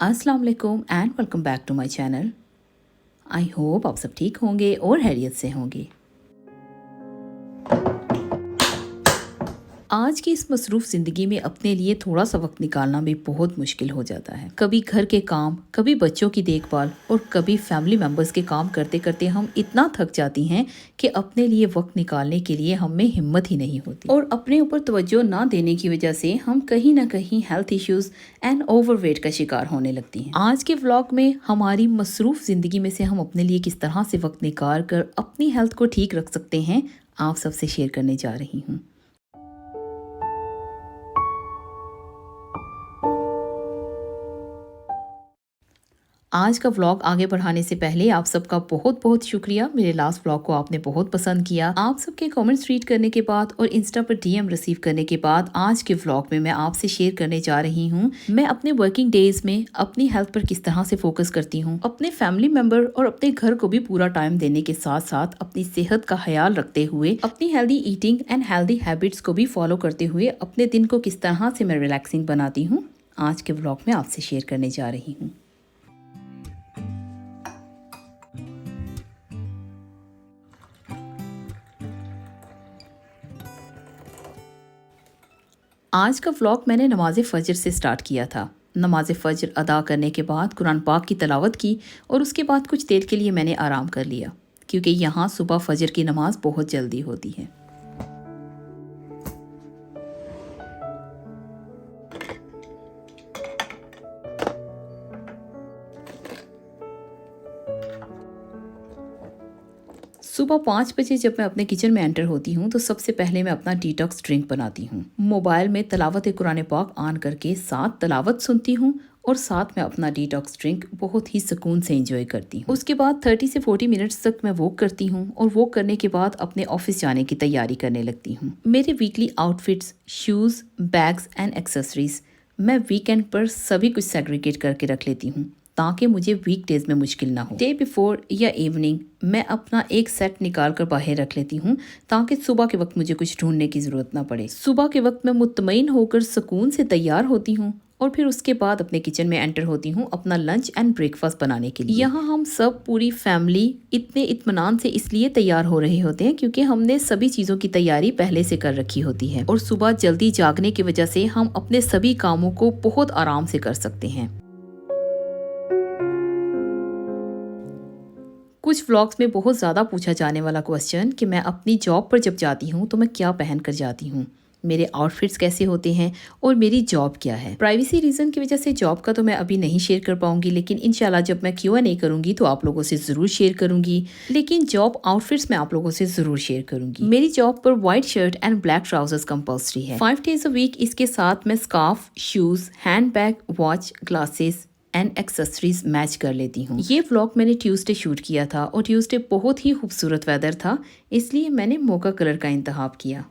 अस्सलाम वालेकुम and welcome back to my channel. I hope आप सब ठीक होंगे और खैरियत से होंगे। आज की इस मसरूफ़ ज़िंदगी में अपने लिए थोड़ा सा वक्त निकालना भी बहुत मुश्किल हो जाता है। कभी घर के काम, कभी बच्चों की देखभाल और कभी फैमिली मेम्बर्स के काम करते करते हम इतना थक जाती हैं कि अपने लिए वक्त निकालने के लिए हम में हिम्मत ही नहीं होती और अपने ऊपर तवज्जो ना देने की वजह से हम कहीं ना कहीं हेल्थ इश्यूज एंड ओवरवेट का शिकार होने लगती हैं। आज के व्लॉग में हमारी मसरूफ़ ज़िंदगी में से हम अपने लिए किस तरह से वक्त निकाल कर अपनी हेल्थ को ठीक रख सकते हैं, आप सबसे शेयर करने जा रही हूँ। आज का व्लॉग आगे बढ़ाने से पहले आप सबका बहुत बहुत शुक्रिया। मेरे लास्ट व्लॉग को आपने बहुत पसंद किया। आप सबके कमेंट्स रीड करने के बाद और इंस्टा पर डीएम रिसीव करने के बाद आज के व्लॉग में मैं आपसे शेयर करने जा रही हूँ मैं अपने वर्किंग डेज में अपनी हेल्थ पर किस तरह से फोकस करती हूँ, अपने फैमिली मेंबर और अपने घर को भी पूरा टाइम देने के साथ साथ अपनी सेहत का ख्याल रखते हुए अपनी healthy eating and healthy habits को भी फॉलो करते हुए अपने दिन को किस तरह से मैं रिलैक्सिंग बनाती हूँ, आज के व्लॉग में आपसे शेयर करने जा रही हूँ। आज का व्लॉग मैंने नमाज फ़जर से स्टार्ट किया था। नमाज फ़जर अदा करने के बाद कुरान पाक की तिलावत की और उसके बाद कुछ देर के लिए मैंने आराम कर लिया क्योंकि यहाँ सुबह फ़जर की नमाज बहुत जल्दी होती है। सुबह 5 बजे जब मैं अपने किचन में एंटर होती हूँ तो सबसे पहले मैं अपना डिटॉक्स ड्रिंक बनाती हूँ। मोबाइल में तलावत कुरान पाक ऑन करके साथ तलावत सुनती हूँ और साथ में अपना डिटॉक्स ड्रिंक बहुत ही सुकून से एंजॉय करती हूँ। उसके बाद 30 से 40 मिनट्स तक मैं वॉक करती हूँ और वॉक करने के बाद अपने ऑफिस जाने की तैयारी करने लगती हूँ। मेरे weekly outfits, shoes, bags and accessories मैं वीकेंड पर सभी कुछ सेग्रीगेट करके रख लेती हूँ ताकि मुझे वीकडेज में मुश्किल ना हो। डे बिफोर या इवनिंग मैं अपना एक सेट निकाल कर बाहर रख लेती हूँ ताकि सुबह के वक्त मुझे कुछ ढूंढने की ज़रूरत ना पड़े। सुबह के वक्त मैं मुतमईन होकर सुकून से तैयार होती हूँ और फिर उसके बाद अपने किचन में एंटर होती हूँ अपना लंच एंड ब्रेकफास्ट बनाने के लिए। यहाँ हम सब पूरी फैमिली इतने इत्मीनान से इसलिए तैयार हो रहे होते हैं क्योंकि हमने सभी चीज़ों की तैयारी पहले से कर रखी होती है और सुबह जल्दी जागने की वजह से हम अपने सभी कामों को बहुत आराम से कर सकते हैं। कुछ व्लॉग्स में बहुत ज़्यादा पूछा जाने वाला क्वेश्चन कि मैं अपनी जॉब पर जब जाती हूँ तो मैं क्या पहन कर जाती हूँ, मेरे आउटफिट्स कैसे होते हैं और मेरी जॉब क्या है। प्राइवेसी रीज़न की वजह से जॉब का तो मैं अभी नहीं शेयर कर पाऊंगी, लेकिन इंशाल्लाह जब मैं Q&A करूंगी तो आप लोगों से ज़रूर शेयर करूंगी। लेकिन जॉब आउटफिट्स मैं आप लोगों से ज़रूर शेयर करूंगी। मेरी जॉब पर white shirt and black trousers compulsory है 5 डेज अ वीक। इसके साथ मैं scarf, shoes, hand bag, watch, glasses and accessories match कर लेती हूँ। ये व्लॉग मैंने ट्यूसडे शूट किया था और ट्यूसडे बहुत ही खूबसूरत वेदर था, इसलिए मैंने मोका कलर का इंतखाब किया।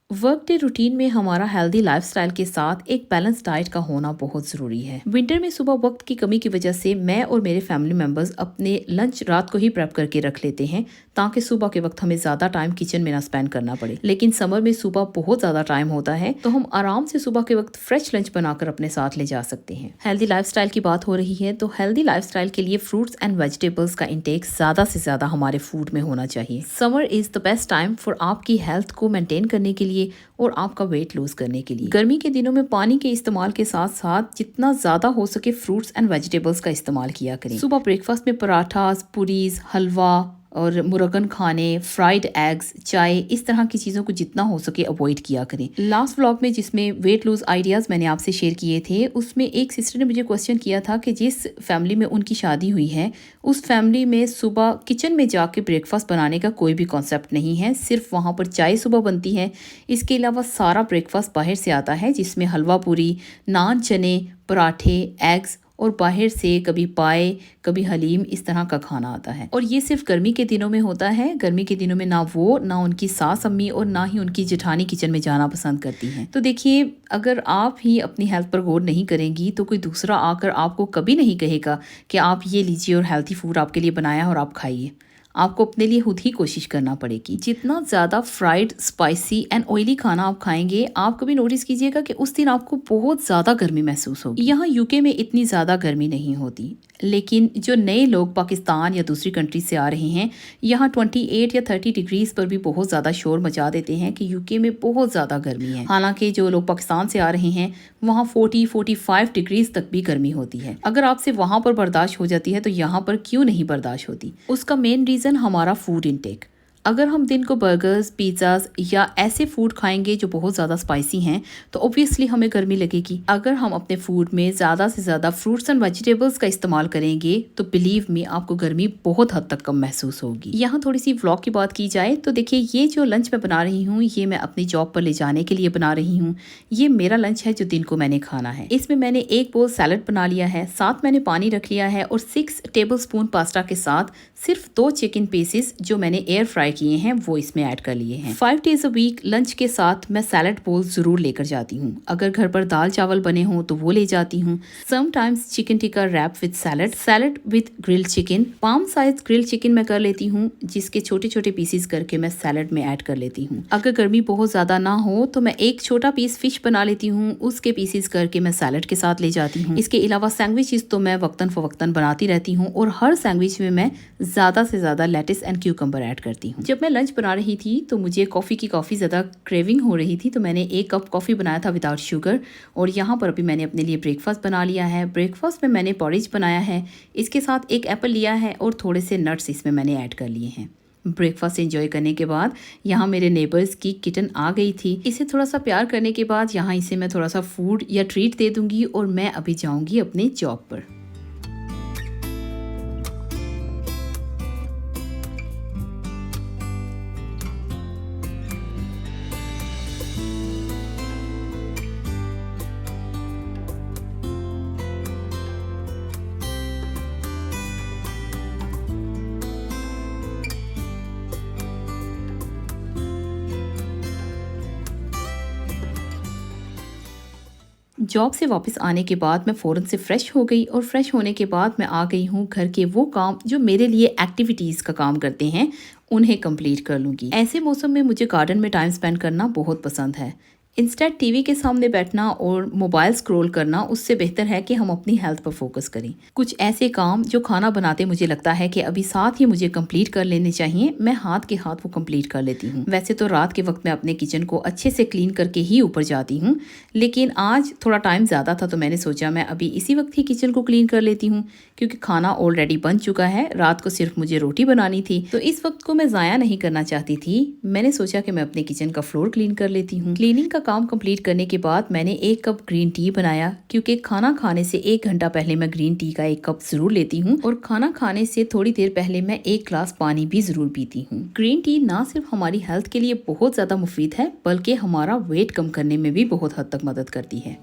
वर्क डे रूटीन में हमारा हेल्दी लाइफस्टाइल के साथ एक बैलेंस डाइट का होना बहुत ज़रूरी है। विंटर में सुबह वक्त की कमी की वजह से मैं और मेरे फैमिली मेंबर्स अपने लंच रात को ही प्रेप करके रख लेते हैं ताकि सुबह के वक्त हमें ज़्यादा टाइम किचन में ना स्पेंड करना पड़े। लेकिन समर में सुबह बहुत ज़्यादा टाइम होता है तो हम आराम से सुबह के वक्त फ्रेश लंच बनाकर अपने साथ ले जा सकते हैं। हेल्दी लाइफस्टाइल की बात हो रही है तो हेल्दी लाइफस्टाइल के लिए फ्रूट्स एंड वेजिटेबल्स का इंटेक ज़्यादा से ज़्यादा हमारे फूड में होना चाहिए। Summer is the best time for आपकी हेल्थ को मेंटेन करने के लिए और आपका वेट लूज करने के लिए। गर्मी के दिनों में पानी के इस्तेमाल के साथ साथ जितना ज्यादा हो सके फ्रूट्स एंड वेजिटेबल्स का इस्तेमाल किया करें। सुबह ब्रेकफास्ट में पराठास, पूरीज, हलवा और मुरगन खाने, फ्राइड एग्स, चाय, इस तरह की चीज़ों को जितना हो सके अवॉइड किया करें। लास्ट व्लॉग में जिसमें वेट लूज आइडियाज़ मैंने आपसे शेयर किए थे उसमें एक सिस्टर ने मुझे क्वेश्चन किया था कि जिस फैमिली में उनकी शादी हुई है उस फैमिली में सुबह किचन में जाके ब्रेकफास्ट बनाने का कोई भी कॉन्सेप्ट नहीं है, सिर्फ वहाँ पर चाय सुबह बनती है। इसके अलावा सारा ब्रेकफास्ट बाहर से आता है जिसमें हलवा पूरी, नान, चने, पराठे, एग्स और बाहर से कभी पाए, कभी हलीम, इस तरह का खाना आता है। और ये सिर्फ गर्मी के दिनों में होता है। गर्मी के दिनों में ना वो, ना उनकी सास अम्मी और ना ही उनकी जेठानी किचन में जाना पसंद करती हैं। तो देखिए, अगर आप ही अपनी हेल्थ पर गौर नहीं करेंगी तो कोई दूसरा आकर आपको कभी नहीं कहेगा कि आप ये लीजिए और हेल्थी फूड आपके लिए बनाया और आप खाइए। आपको अपने लिए खुद ही कोशिश करना पड़ेगी। जितना ज़्यादा फ्राइड, स्पाइसी एंड ऑयली खाना आप खाएंगे, आप कभी नोटिस कीजिएगा कि उस दिन आपको बहुत ज़्यादा गर्मी महसूस होगी। यहाँ यूके में इतनी ज़्यादा गर्मी नहीं होती, लेकिन जो नए लोग पाकिस्तान या दूसरी कंट्री से आ रहे हैं, यहाँ 28 या 30 डिग्रीज पर भी बहुत ज़्यादा शोर मचा देते हैं कि यूके में बहुत ज़्यादा गर्मी है। हालांकि जो लोग पाकिस्तान से आ रहे हैं वहाँ 40-45 डिग्रीज तक भी गर्मी होती है। अगर आपसे वहाँ पर बर्दाश्त हो जाती है तो यहाँ पर क्यों नहीं बर्दाश्त होती? उसका मेन रीज़न हमारा फूड इनटेक। अगर हम दिन को बर्गर्स, पिज़्ज़ाज या ऐसे फूड खाएंगे जो बहुत ज़्यादा स्पाइसी हैं तो ऑब्वियसली हमें गर्मी लगेगी। अगर हम अपने फूड में ज़्यादा से ज़्यादा फ्रूट्स एंड वेजिटेबल्स का इस्तेमाल करेंगे तो बिलीव मी आपको गर्मी बहुत हद तक कम महसूस होगी। यहाँ थोड़ी सी व्लॉग की बात की जाए तो देखिए, ये जो लंच मैं बना रही हूँ ये मैं अपनी जॉब पर ले जाने के लिए बना रही हूँ। ये मेरा लंच है जो दिन को मैंने खाना है। इसमें मैंने 1 बोल सैलड बना लिया है, साथ मैंने पानी रख लिया है और 6 टेबलस्पून पास्ता के साथ सिर्फ 2 चिकन पीसेस जो मैंने एयर फ्राई किए हैं वो इसमें ऐड कर लिए हैं। 5 डेज अ वीक लंच के साथ मैं सैलड बोल जरूर लेकर जाती हूँ। अगर घर पर दाल चावल बने हों तो वो ले जाती हूँ। Sometimes chicken tikka wrap with salad with grilled chicken. Palm size grilled chicken मैं कर लेती हूँ, जिसके छोटे छोटे पीसेस करके मैं सैलड में ऐड कर लेती हूँ। अगर गर्मी बहुत ज्यादा ना हो तो मैं एक छोटा पीस फिश बना लेती हूँ, उसके पीसेस करके मैं सैलड के साथ ले जाती हूँ। इसके अलावा सैंडविचेस तो मैं वक्तन फवक्तन बनाती रहती हूँ और हर सैंडविच में मैं ज़्यादा से ज़्यादा लेटिस एंड क्यूकम्बर ऐड करती हूँ। जब मैं लंच बना रही थी तो मुझे कॉफ़ी की काफ़ी ज़्यादा क्रेविंग हो रही थी, तो मैंने 1 कप कॉफ़ी बनाया था विदाउट शुगर। और यहाँ पर अभी मैंने अपने लिए ब्रेकफास्ट बना लिया है। ब्रेकफास्ट में मैंने पॉरेज बनाया है, इसके साथ 1 एप्पल लिया है और थोड़े से नट्स इसमें मैंने ऐड कर लिए हैं। ब्रेकफास्ट एंजॉय करने के बाद यहाँ मेरे नेबर्स की किटन आ गई थी। इसे थोड़ा सा प्यार करने के बाद यहाँ इसे मैं थोड़ा सा फूड या ट्रीट दे दूंगी और मैं अभी जाऊंगी अपने जॉब पर। जॉब से वापस आने के बाद मैं फ़ौरन से फ़्रेश हो गई और फ्रेश होने के बाद मैं आ गई हूँ घर के वो काम जो मेरे लिए एक्टिविटीज़ का काम करते हैं, उन्हें कंप्लीट कर लूँगी। ऐसे मौसम में मुझे गार्डन में टाइम स्पेंड करना बहुत पसंद है। इंस्टेड टीवी के सामने बैठना और मोबाइल स्क्रॉल करना, उससे बेहतर है कि हम अपनी हेल्थ पर फोकस करें। कुछ ऐसे काम जो खाना बनाते मुझे लगता है कि अभी साथ ही मुझे कंप्लीट कर लेने चाहिए, मैं हाथ के हाथ वो कंप्लीट कर लेती हूँ। वैसे तो रात के वक्त मैं अपने किचन को अच्छे से क्लीन करके ही ऊपर जाती हूँ, लेकिन आज थोड़ा टाइम ज़्यादा था तो मैंने सोचा मैं अभी इसी वक्त ही किचन को क्लीन कर लेती हूँ, क्योंकि खाना ऑलरेडी बन चुका है। रात को सिर्फ मुझे रोटी बनानी थी, तो इस वक्त को मैं ज़ाया नहीं करना चाहती थी। मैंने सोचा कि मैं अपने किचन का फ्लोर क्लीन कर लेती हूँ। क्लीनिंग का काम कंप्लीट करने के बाद मैंने 1 कप ग्रीन टी बनाया, क्योंकि खाना खाने से 1 घंटा पहले मैं ग्रीन टी का 1 कप जरूर लेती हूँ और खाना खाने से थोड़ी देर पहले मैं 1 ग्लास पानी भी जरूर पीती हूँ। ग्रीन टी ना सिर्फ हमारी हेल्थ के लिए बहुत ज़्यादा मुफीद है, बल्कि हमारा वेट कम करने में भी बहुत हद तक मदद करती है।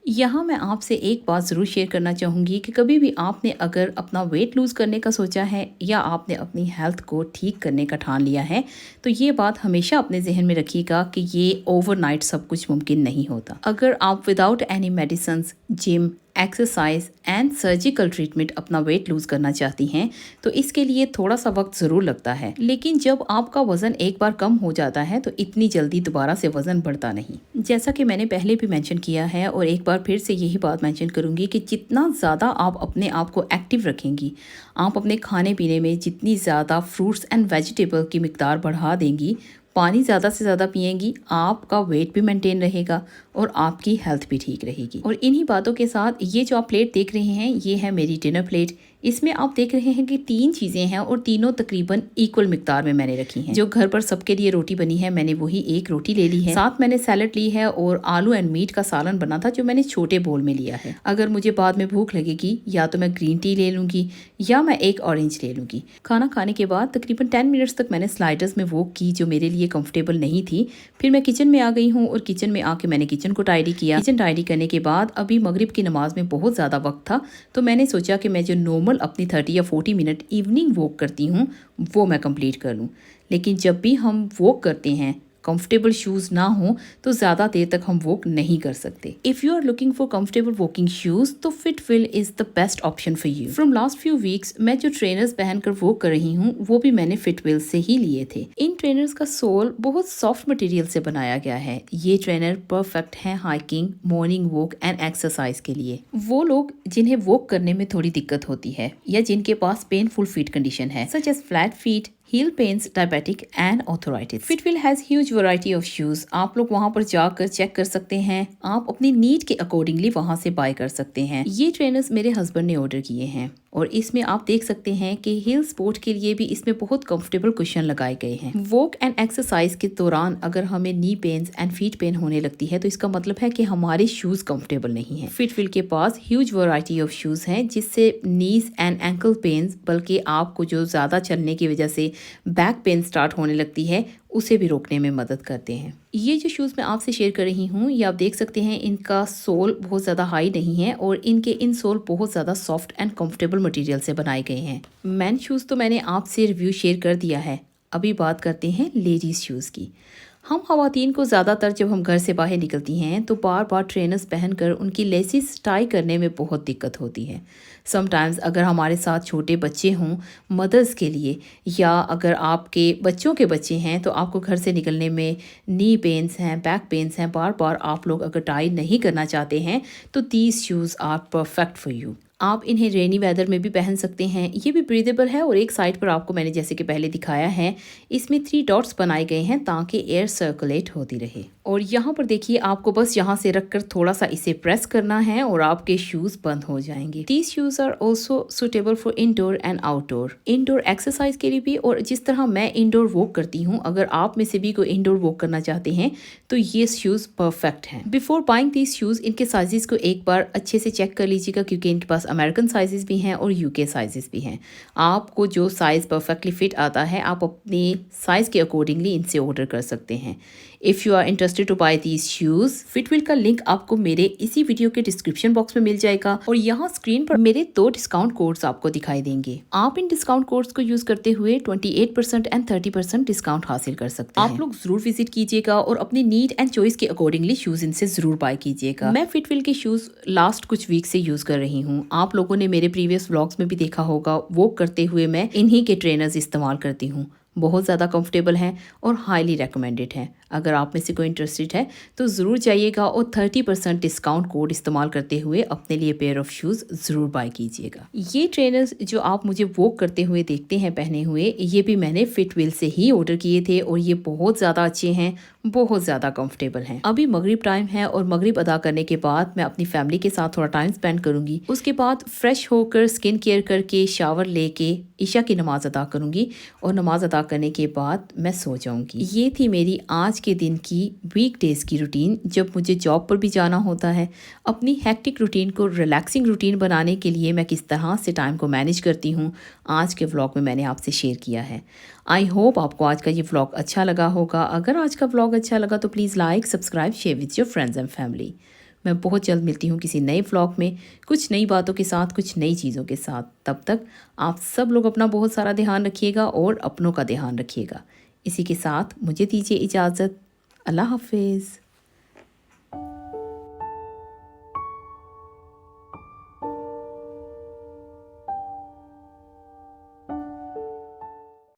यहाँ मैं आपसे एक बात ज़रूर शेयर करना चाहूँगी कि कभी भी आपने अगर अपना वेट लूज़ करने का सोचा है या आपने अपनी हेल्थ को ठीक करने का ठान लिया है, तो ये बात हमेशा अपने जहन में रखिएगा कि ये ओवरनाइट सब कुछ मुमकिन नहीं होता। अगर आप without any medicine, gym, exercise and surgical treatment अपना वेट लूज करना चाहती हैं, तो इसके लिए थोड़ा सा वक्त ज़रूर लगता है। लेकिन जब आपका वज़न एक बार कम हो जाता है तो इतनी जल्दी दोबारा से वज़न बढ़ता नहीं। जैसा कि मैंने पहले भी मेंशन किया है और एक बार फिर से यही बात मेंशन करूंगी कि जितना ज़्यादा आप अपने आप को एक्टिव रखेंगी, आप अपने खाने पीने में जितनी ज़्यादा फ्रूट्स एंड वेजिटेबल की मिकदार बढ़ा देंगी, पानी ज़्यादा से ज़्यादा पिएंगी, आपका वेट भी मेंटेन रहेगा और आपकी हेल्थ भी ठीक रहेगी। और इन्हीं बातों के साथ ये जो आप प्लेट देख रहे हैं, ये है मेरी डिनर प्लेट। इसमें आप देख रहे हैं कि 3 चीज़ें हैं और तीनों तकरीबन इक्वल मिकदार में मैंने रखी हैं। जो घर पर सबके लिए रोटी बनी है, मैंने वही 1 रोटी ले ली है। साथ मैंने सैलड ली है और आलू एंड मीट का सालन बना था जो मैंने छोटे बोल में लिया है। अगर मुझे बाद में भूख लगेगी या तो मैं ग्रीन टी ले लूँगी या मैं एक ऑरेंज ले लूँगी। खाना खाने के बाद तकरीबन 10 मिनट्स तक मैंने स्लाइडर्स में वॉक की जो मेरे लिए कंफर्टेबल नहीं थी। फिर मैं किचन में आ गई हूँ और किचन में आके मैंने किचन को टाइडी किया। किचन टाइडी करने के बाद अभी मगरिब की नमाज में बहुत ज़्यादा वक्त था, तो मैंने सोचा कि मैं जो नॉर्मल अपनी 30 या 40 मिनट इवनिंग वॉक करती हूँ वो मैं कंप्लीट कर लूँ। लेकिन जब भी हम वॉक करते हैं, कंफर्टेबल शूज ना हो तो ज़्यादा देर तक हम वॉक नहीं कर सकते। If you are looking for comfortable walking shoes तो Fitwill is the best option for you. From last few weeks मैं जो ट्रेनर्स पहनकर वॉक कर रही हूँ वो भी मैंने फिटविल से ही लिए थे। इन ट्रेनर्स का सोल बहुत सॉफ्ट मटेरियल से बनाया गया है। ये ट्रेनर परफेक्ट है hiking, morning walk and exercise के लिए। वो लोग जिन्हें वॉक करने में थोड़ी दिक्कत होती है या जिनके पास पेनफुल फीट कंडीशन है, such as flat feet, heel pains, diabetic and arthritis. Fitwel has huge variety of shoes. आप लोग वहाँ पर जाकर चेक कर सकते हैं। आप अपनी नीड के अकॉर्डिंगली वहाँ से बाय कर सकते हैं। ये ट्रेनर्स मेरे हस्बैंड ने ऑर्डर किए हैं और इसमें आप देख सकते हैं कि हिल स्पोर्ट के लिए भी इसमें बहुत कंफर्टेबल कुशन लगाए गए हैं। वॉक एंड एक्सरसाइज के दौरान अगर हमें नी पेन्स एंड फीट पेन होने लगती है तो इसका मतलब है कि हमारे शूज कंफर्टेबल नहीं है। फिटविल के पास ह्यूज वैरायटी ऑफ शूज हैं जिससे नीज एंड एंकल पेन्स, बल्कि आपको जो ज़्यादा चलने की वजह से बैक पेन स्टार्ट होने लगती है, उसे भी रोकने में मदद करते हैं। ये जो शूज़ मैं आपसे शेयर कर रही हूँ ये आप देख सकते हैं इनका सोल बहुत ज़्यादा हाई नहीं है और इनके इन सोल बहुत ज़्यादा सॉफ्ट एंड कंफर्टेबल मटेरियल से बनाए गए हैं। मैन शूज़ तो मैंने आपसे रिव्यू शेयर कर दिया है, अभी बात करते हैं लेडीज़ शूज़ की। हम ख़वातीन को ज़्यादातर जब हम घर से बाहर निकलती हैं तो बार बार ट्रेनर्स पहनकर उनकी लेसिस टाई करने में बहुत दिक्कत होती है। समटाइम्स अगर हमारे साथ छोटे बच्चे हों मदर्स के लिए, या अगर आपके बच्चों के बच्चे हैं तो आपको घर से निकलने में नी पेन्स हैं, बैक पेन्स हैं, बार बार आप लोग अगर टाई नहीं करना चाहते हैं तो these shoes are perfect for you. आप इन्हें रेनी वेदर में भी पहन सकते हैं। ये भी ब्रीदेबल है और एक साइड पर आपको मैंने जैसे कि पहले दिखाया है इसमें 3 डॉट्स बनाए गए हैं ताकि एयर सर्कुलेट होती रहे। और यहाँ पर देखिए आपको बस यहाँ से रखकर थोड़ा सा इसे प्रेस करना है और आपके शूज बंद हो जाएंगे। These shoes are also suitable for indoor and outdoor. Indoor exercise के लिए भी और जिस तरह मैं इंडोर वॉक करती हूँ, अगर आप में से भी कोई इंडोर वॉक करना चाहते हैं तो ये शूज परफेक्ट हैं। बिफोर बाइंग दीज शूज इनके साइजेस को एक बार अच्छे से चेक कर लीजिएगा क्योंकि इनके पास अमेरिकन साइजेस भी हैं और यूके साइजेस भी हैं। आपको जो साइज़ परफेक्टली फिट आता है आप अपने साइज़ के अकॉर्डिंगली इनसे ऑर्डर कर सकते हैं। If you are interested to buy these shoes, Fitwill का लिंक आपको मेरे इसी वीडियो के डिस्क्रिप्शन बॉक्स में मिल जाएगा और यहाँ स्क्रीन पर मेरे 2 डिस्काउंट कोड्स आपको दिखाई देंगे। आप इन डिस्काउंट कोड्स को यूज करते हुए 28% एंड 30% डिस्काउंट हासिल कर सकते हैं। आप लोग जरूर विजिट कीजिएगा और अपनी नीड एंड चॉइस के अकॉर्डिंगली शूज इनसे जरूर बाय कीजिएगा। मैं फिटविल के शूज लास्ट कुछ वीक से यूज कर रही हूँ। आप लोगों ने मेरे प्रीवियस व्लॉग्स में भी देखा होगा, वॉक करते हुए मैं इन्हीं के ट्रेनर्स इस्तेमाल करती हूँ। बहुत ज़्यादा कंफर्टेबल हैं और हाईली रेकमेंडेड हैं। अगर आप में से कोई इंटरेस्टेड है तो ज़रूर जाइएगा और 30% डिस्काउंट कोड इस्तेमाल करते हुए अपने लिए पेयर ऑफ शूज़ ज़रूर बाय कीजिएगा। ये ट्रेनर्स जो आप मुझे वॉक करते हुए देखते हैं पहने हुए, ये भी मैंने फिटविल से ही ऑर्डर किए थे और ये बहुत ज़्यादा अच्छे हैं, बहुत ज़्यादा कंफर्टेबल हैं। अभी मगरिब टाइम है और मगरिब अदा करने के बाद मैं अपनी फैमिली के साथ थोड़ा टाइम स्पेंड करूँगी। उसके बाद फ्रेश होकर स्किन केयर करके शावर लेके ईशा की नमाज़ अदा करूँगी और नमाज़ अदा करने के बाद मैं सो जाऊँगी। ये थी मेरी आज के दिन की वीकडेज की रूटीन जब मुझे जॉब पर भी जाना होता है। अपनी हेक्टिक रूटीन को रिलैक्सिंग रूटीन बनाने के लिए मैं किस तरह से टाइम को मैनेज करती हूँ, आज के व्लॉग में मैंने आपसे शेयर किया है। आई होप आपको आज का ये व्लॉग अच्छा लगा होगा। अगर आज का व्लॉग अच्छा लगा तो please like, subscribe, share with your friends and family. मैं बहुत जल्द मिलती हूँ किसी नए व्लॉग में, कुछ नई बातों के साथ, कुछ नई चीज़ों के साथ। तब तक आप सब लोग अपना बहुत सारा ध्यान रखिएगा और अपनों का ध्यान रखिएगा। इसी के साथ मुझे दीजिए इजाज़त। अल्लाह हाफिज़।